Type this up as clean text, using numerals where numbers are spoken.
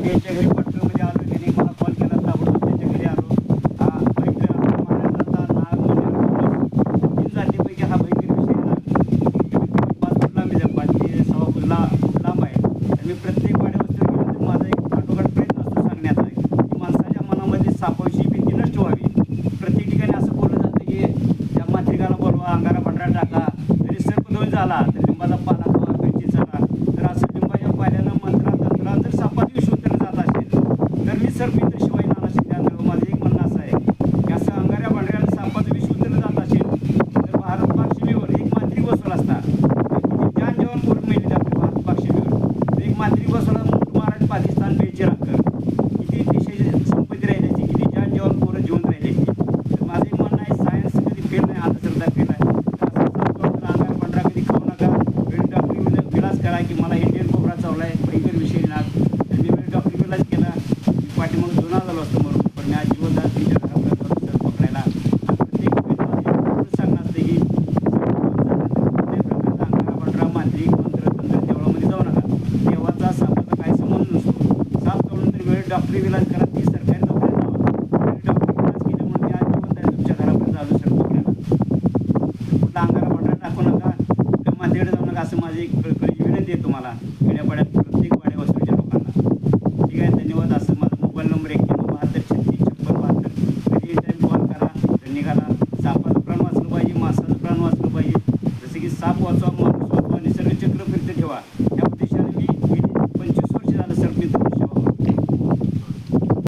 त्यांच्या घरी पटकनमध्ये आलो. त्यांनी मला कॉल केला, ताबडतोब त्यांच्या घरी आलो. हा भयंकर मानवता नाग म्हणजे जातीपैकी हा भयंकर विषय नाग 5 फूट लांबी आहे, 5 ते 6 फूट लांब आहे. तर मी प्रत्येक वाड्यावरती गेलो तर माझा एक आटोकाट प्रयत्न असतो सांगण्याचा की माणसाच्या मनामध्ये सापाविषयी भीती नष्ट व्हावी. प्रत्येक ठिकाणी असं बोललं जातं की त्या मांत्रिकाला बोलवा, अंगारा पांढरा टाका, जरी सर्पदोष झाला तर लिंबाचा पाला खावा, मिरची चला. तर असं लिंबाच्या पाल्यानं मंत्रात जर सापात विष उतरलं जात असेल तर मी सर्पिंद्र शिवाय नाना शिंदे माझं एक म्हणणं असं आहे की असं अंगाऱ्या पांढऱ्याला सापाचं विष उतरलं जात असेल तर भारत पाकशिमेवर एक मांत्रिक बसवला असता. किती जान जेवण करून मेलेले आपले भारत पाकशिमेवर. एक मांत्रिक बसवला महाराज पाकिस्तान बेचे राखकर किती देशाची संपत्ती राहिली असती, किती जान जेवण पोरं जिवंत राहिली असती. तर माझं एक म्हणणं आहे सायन्स कधी फेल नाही, अंधश्रद्धा फेल आहे. तर असं सांगतो अंगारा पांढरा कधी खाऊ नका. वेळ डॉक्टरी विलास करा की मला इंडियन कोबरा चावला आहे, भयंकर विषय नाग. तर मी वेळ डॉक्टरी विलास केला. मी पाठीमागून जुना झालो असतो म्हणून, पण मी आज जीवनदार तुमच्या घरापर्यंत जातो सर पकडायला. प्रत्येक सांगणं असतं की कुठल्याही प्रकारचा अंगारा पांढरा मांत्रिक मंत्र तंत्र देवळामध्ये जाऊ नका. देवाचा सापाचा काही संबंध नसतो. साप चावून तर वेळ डॉक्टरी विलास करा, ती सरकारी दवाखान्यात जावा. वेळ डॉक्टरी विलास केल्यामुळे मी आज जीवनदार तुमच्या घरापर्यंत आलो सर पकडायला. कुठला अंगारा पांढरा टाकू नका, कुठल्या मांत्रिकडे जाऊ नका, असं माझी एक कळकळीची विनंती आहे तुम्हाला खेड्यापाड्यात प्रत्येक वाड्या वस्तीच्या लोकांना. ठीक आहे, धन्यवाद. असं माझा मोबाईल नंबर 9172365672. कधी टाईम कॉल करा तर निघाला. सापाचं प्राण वाचलं पाहिजे, माणसाचं प्राण वाचलं पाहिजे. जसं की साप वाचवा